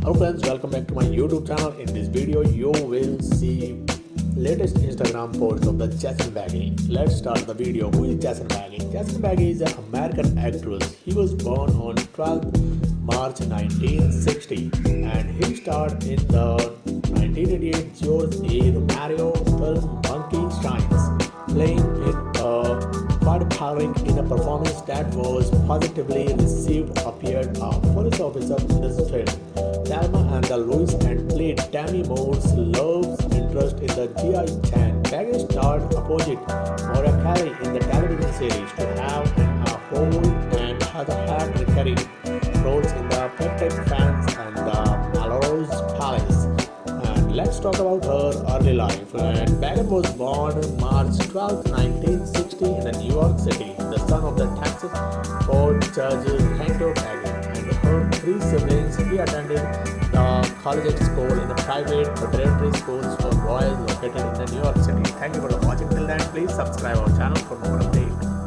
Hello friends, welcome back to my YouTube channel. In this video, you will see latest Instagram posts of the Jason Beghe. Let's start the video. Who is Jason Beghe? Jason Beghe is an American actress. He was born on 12th March 1960 and he starred in the 1988 George A. Romero film Monkey Shines, playing in a part in a performance that was positively received. Appeared a police officer in this film, Thelma and the Louise, and played Demi Moore's love interest in the G.I. Jane. Beghe starred opposite Mariah Carey in the television series To Have and A Hold and has had recurring roles in the Peptide Fans and the Melrose Palace. And let's talk about her early life. And Beghe was born March 12, 1960 in New York City, the son of the Texas court judge Henry Beghe and her three siblings. He attended the collegiate school in a private preparatory schools for boys located in the New York City. Thank you for watching till then. Please subscribe our channel for more updates.